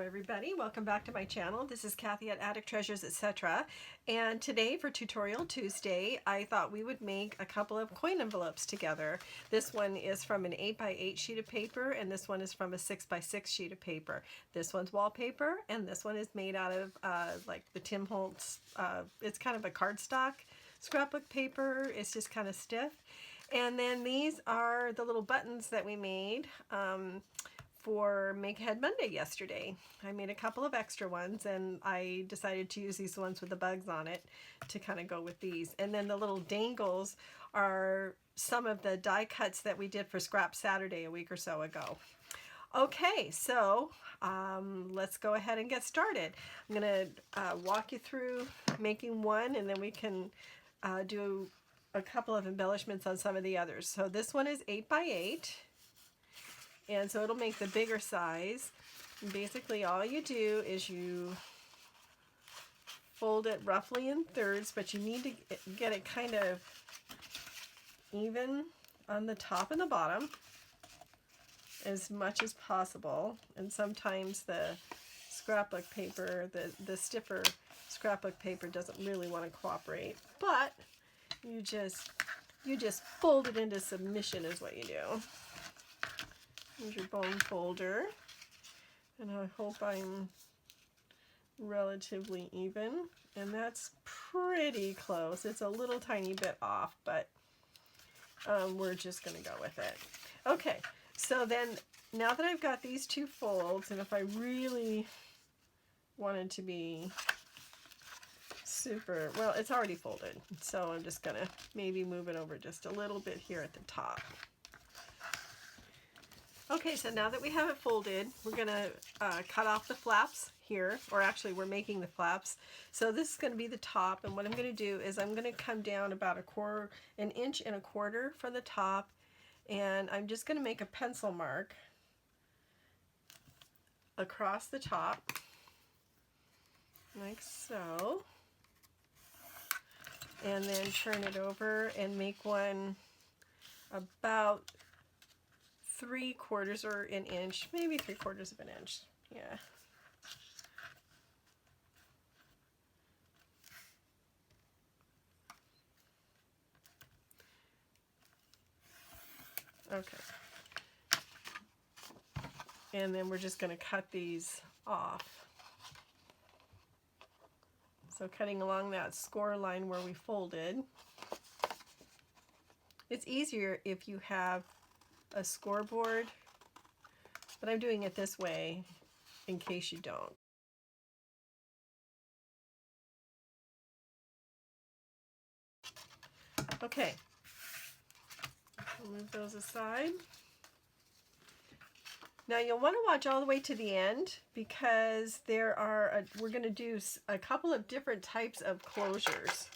everybody, welcome back to my channel. This is Kathy at Attic Treasures, etc. And today for Tutorial Tuesday, I thought we would make a couple of coin envelopes together. This one is from an 8x8 sheet of paper, and this one is from a 6x6 sheet of paper. This one's wallpaper, and this one is made out of like the Tim Holtz, it's kind of a cardstock scrapbook paper. It's just kind of stiff. And then these are the little buttons that we made for Make Ahead Monday yesterday. I made a couple of extra ones, and I decided to use these ones with the bugs on it to kind of go with these. And then the little dangles are some of the die cuts that we did for Scrap Saturday a week or so ago. Okay, so let's go ahead and get started. I'm going to walk you through making one, and then we can do a couple of embellishments on some of the others. So this one is 8x8. And so it'll make the bigger size. And basically all you do is you fold it roughly in thirds, but you need to get it kind of even on the top and the bottom as much as possible. And sometimes the scrapbook paper, the stiffer scrapbook paper doesn't really want to cooperate, but you just fold it into submission is what you do. Here's your bone folder, and I hope I'm relatively even, and that's pretty close. It's a little tiny bit off, but we're just going to go with it. Okay, so then now that I've got these two folds, and if I really wanted to be super, well, it's already folded, so I'm just going to maybe move it over just a little bit here at the top. Okay, so now that we have it folded, we're going to cut off the flaps here, or actually we're making the flaps. So this is going to be the top, and what I'm going to do is I'm going to come down about an inch and a quarter from the top, and I'm just going to make a pencil mark across the top, like so, and then turn it over and make one about 3/4 or an inch, maybe 3/4 of an inch. Yeah. Okay. And then we're just going to cut these off. So cutting along that score line where we folded. It's easier if you have a scoreboard, but I'm doing it this way in case you don't. Okay, I'll move those aside. Now you'll want to watch all the way to the end, because there are we're going to do a couple of different types of closures.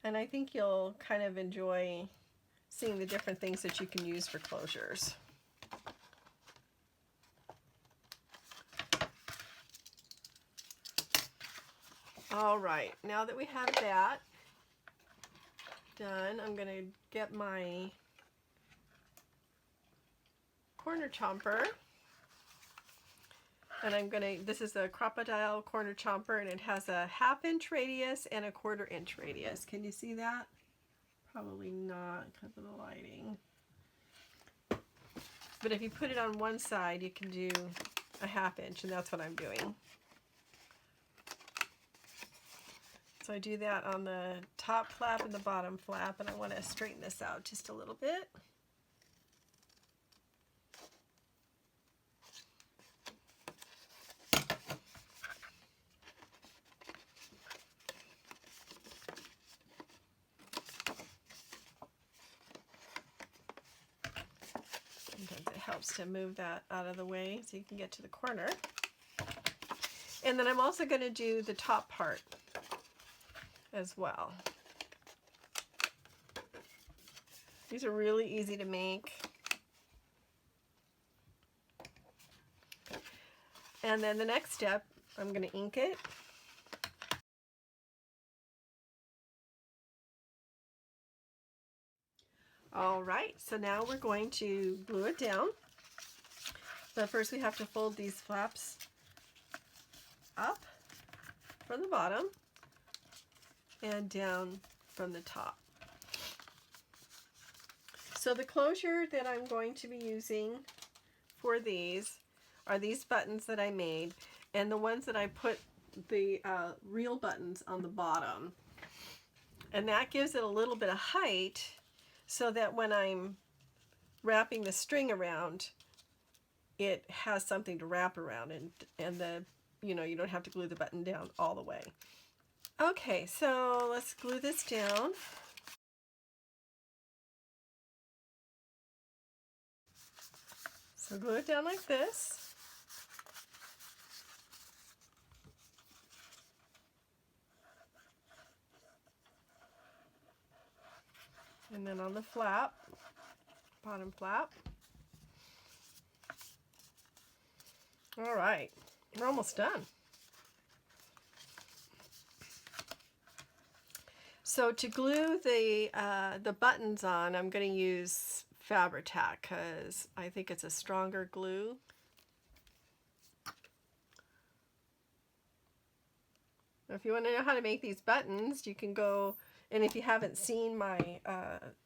And I think you'll kind of enjoy seeing the different things that you can use for closures. All right, now that we have that done, I'm going to get my corner chomper. And this is a crocodile corner chomper, and it has a 1/2 inch radius and a 1/4 inch radius. Can you see that? Probably not because of the lighting. But if you put it on one side, you can do a 1/2 inch, and that's what I'm doing. So I do that on the top flap and the bottom flap, and I want to straighten this out just a little bit. Sometimes it helps to move that out of the way so you can get to the corner. And then I'm also going to do the top part as well. These are really easy to make. And then the next step, I'm going to ink it. All right, so now we're going to glue it down. But first we have to fold these flaps up from the bottom and down from the top. So the closure that I'm going to be using for these are these buttons that I made, and the ones that I put the real buttons on the bottom. And that gives it a little bit of height so that when I'm wrapping the string around, it has something to wrap around, and the, you know, you don't have to glue the button down all the way. Okay, so let's glue this down. So glue it down like this. And then on the flap, bottom flap. All right, we're almost done. So to glue the buttons on, I'm going to use Fabri-Tac because I think it's a stronger glue. If you want to know how to make these buttons, you can go, and if you haven't seen my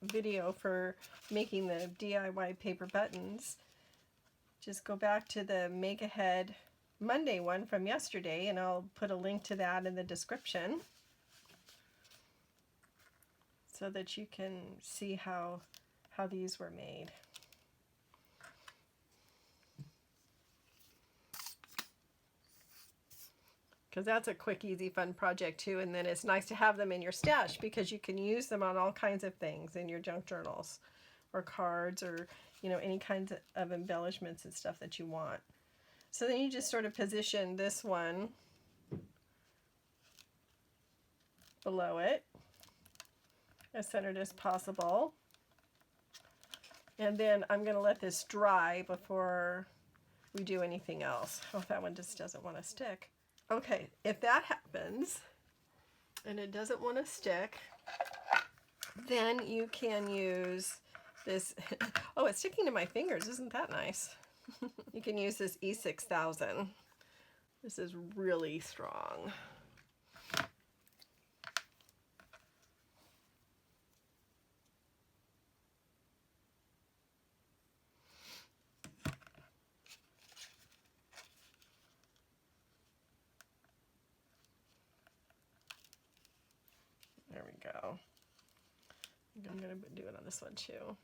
video for making the DIY paper buttons, just go back to the Make Ahead Monday one from yesterday, and I'll put a link to that in the description so that you can see how these were made. Because that's a quick, easy, fun project too, and then it's nice to have them in your stash because you can use them on all kinds of things in your junk journals or cards, or, you know, any kinds of embellishments and stuff that you want. So then you just sort of position this one below it, as centered as possible. And then I'm going to let this dry before we do anything else. Oh, that one just doesn't want to stick. Okay, if that happens and it doesn't want to stick, then you can use this. Oh, it's sticking to my fingers. Isn't that nice? You can use this E6000. This is really strong. There we go. I'm going to do it on this one too.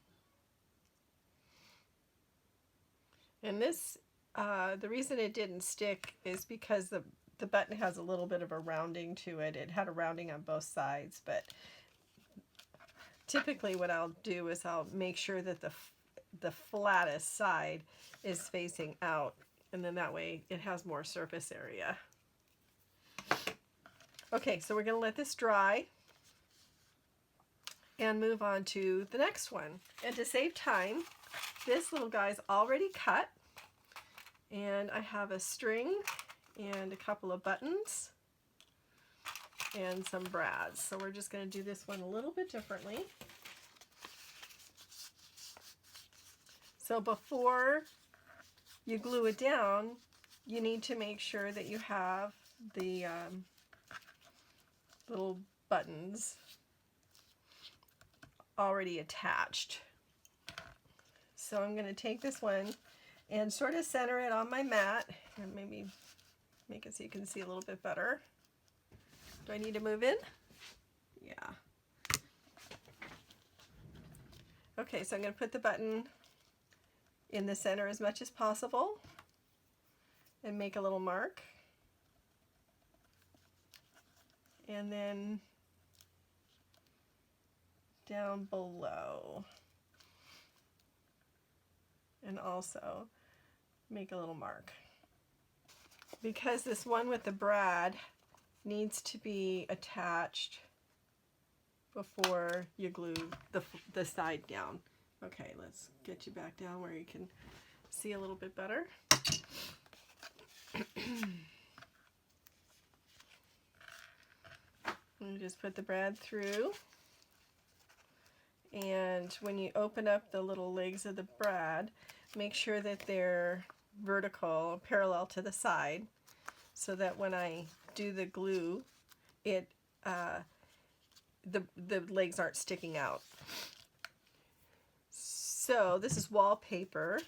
And this, the reason it didn't stick is because the button has a little bit of a rounding to it. It had a rounding on both sides, but typically what I'll do is I'll make sure that the flattest side is facing out, and then that way it has more surface area. Okay, so we're going to let this dry and move on to the next one. And to save time, this little guy's already cut, and I have a string and a couple of buttons and some brads. So we're just going to do this one a little bit differently. So before you glue it down, you need to make sure that you have the little buttons already attached. So I'm going to take this one and sort of center it on my mat, and maybe make it so you can see a little bit better. Do I need to move in? Yeah. Okay, so I'm going to put the button in the center as much as possible and make a little mark. And then down below. And also make a little mark. Because this one with the brad needs to be attached before you glue the side down. Okay, let's get you back down where you can see a little bit better. You just put the brad through, and when you open up the little legs of the brad, make sure that they're vertical, parallel to the side, so that when I do the glue, it the legs aren't sticking out. So this is wallpaper,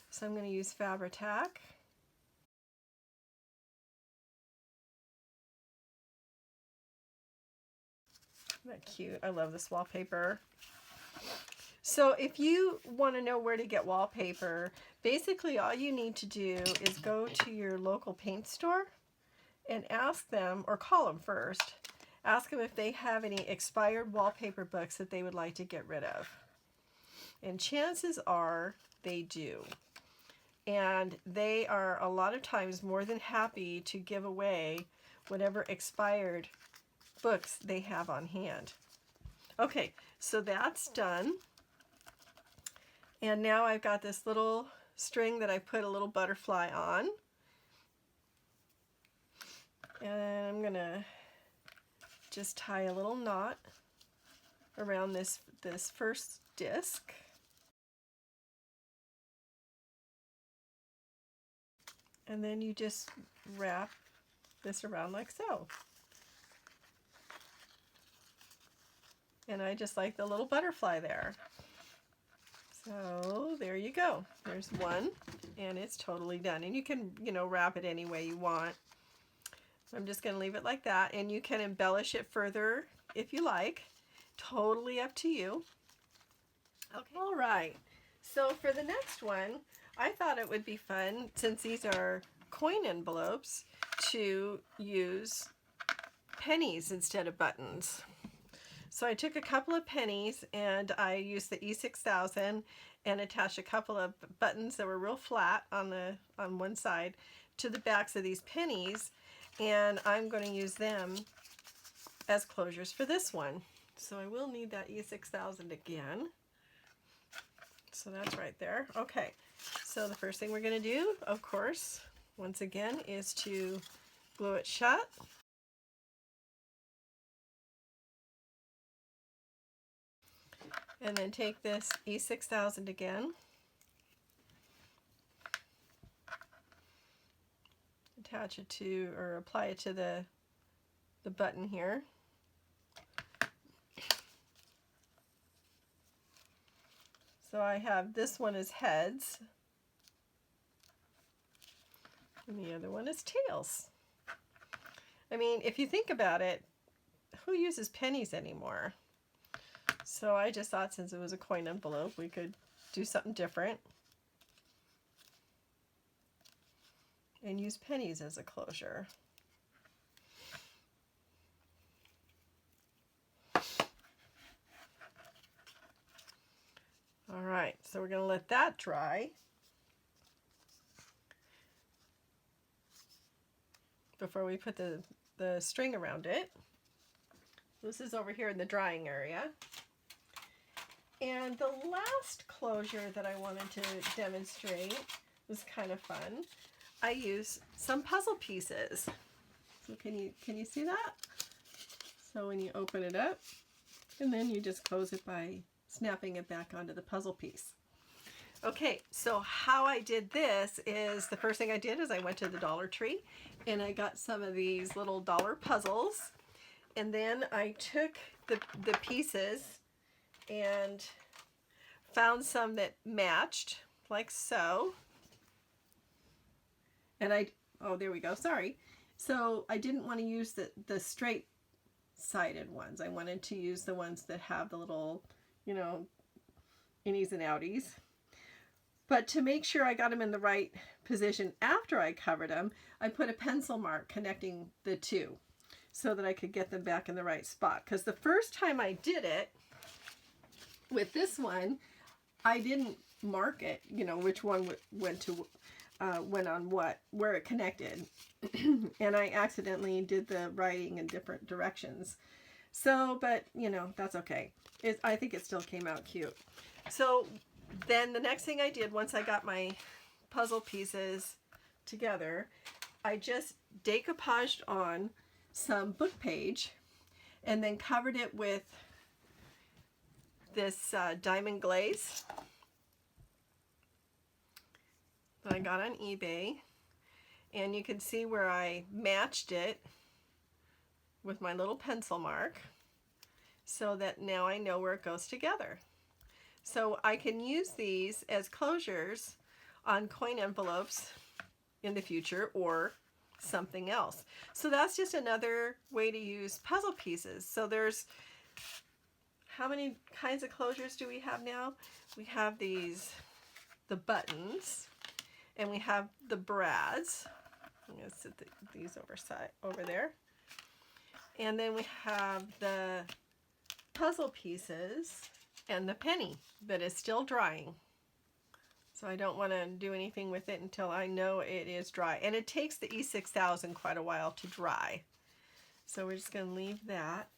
so I'm going to use Fabri-Tac. Isn't that cute? I love this wallpaper. So if you want to know where to get wallpaper, basically all you need to do is go to your local paint store and ask them, or call them first, ask them if they have any expired wallpaper books that they would like to get rid of. And chances are they do. And they are a lot of times more than happy to give away whatever expired books they have on hand. Okay, so that's done. And now I've got this little string that I put a little butterfly on. And I'm gonna just tie a little knot around this first disc. And then you just wrap this around like so. And I just like the little butterfly there. So there you go. There's one, and it's totally done. And you can, wrap it any way you want. I'm just going to leave it like that, and you can embellish it further if you like. Totally up to you. Okay. All right. So for the next one, I thought it would be fun, since these are coin envelopes, to use pennies instead of buttons. So I took a couple of pennies and I used the E6000 and attached a couple of buttons that were real flat on one side to the backs of these pennies, and I'm going to use them as closures for this one. So I will need that E6000 again. So that's right there. Okay, so the first thing we're going to do, of course, once again, is to glue it shut. And then take this E6000 again, attach it to, or apply it to the button here. So I have this one as heads, and the other one is tails. I mean, if you think about it, who uses pennies anymore? So I just thought, since it was a coin envelope, we could do something different and use pennies as a closure. All right, so we're going to let that dry before we put the string around it. This is over here in the drying area. And the last closure that I wanted to demonstrate was kind of fun. I use some puzzle pieces. So can you see that? So when you open it up, and then you just close it by snapping it back onto the puzzle piece. Okay, so how I did this is, the first thing I did is I went to the Dollar Tree and I got some of these little dollar puzzles, and then I took the pieces and found some that matched, like so. And oh, there we go, sorry. So I didn't want to use the straight sided ones. I wanted to use the ones that have the little, innies and outies. But to make sure I got them in the right position after I covered them, I put a pencil mark connecting the two so that I could get them back in the right spot. Because the first time I did it with this one, I didn't mark it, which one went on what, where it connected. And I accidentally did the writing in different directions. So, but, that's okay. I think it still came out cute. So then the next thing I did, once I got my puzzle pieces together, I just decoupaged on some book page and then covered it with this diamond glaze that I got on eBay, and you can see where I matched it with my little pencil mark so that now I know where it goes together. So I can use these as closures on coin envelopes in the future or something else. So that's just another way to use puzzle pieces. So there's, how many kinds of closures do we have now? We have these, the buttons, and we have the brads. I'm going to sit these over there. And then we have the puzzle pieces and the penny that is still drying. So I don't want to do anything with it until I know it is dry. And it takes the E6000 quite a while to dry. So we're just going to leave that.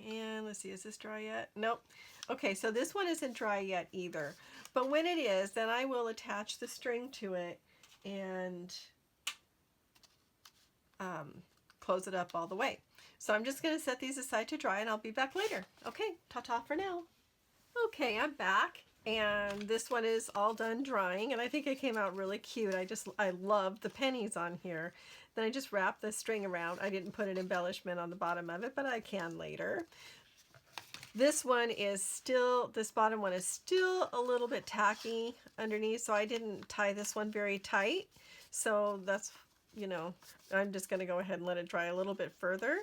And let's see, is this dry yet? Nope. Okay, so this one isn't dry yet either. But when it is, then I will attach the string to it and close it up all the way. So I'm just going to set these aside to dry, and I'll be back later. Okay, ta-ta for now. Okay, I'm back, and this one is all done drying, and I think it came out really cute. I love the pennies on here. Then I just wrapped the string around. I didn't put an embellishment on the bottom of it, but I can later. This one is still, this bottom one is still a little bit tacky underneath, so I didn't tie this one very tight. So that's, you know, I'm just going to go ahead and let it dry a little bit further.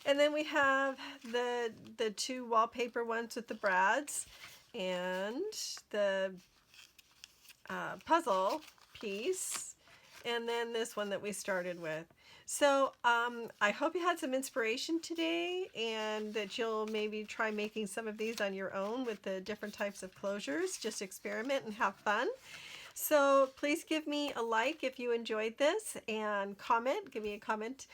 And then we have the two wallpaper ones with the brads and the puzzle piece, and then this one that we started with. So I hope you had some inspiration today, and that you'll maybe try making some of these on your own with the different types of closures. Just experiment and have fun. So please give me a like if you enjoyed this, and comment. Give me a comment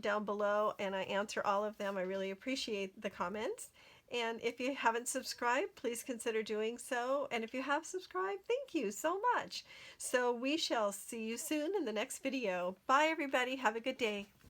down below, and I answer all of them. I really appreciate the comments. And if you haven't subscribed, please consider doing so. And if you have subscribed, thank you so much. So we shall see you soon in the next video. Bye everybody. Have a good day.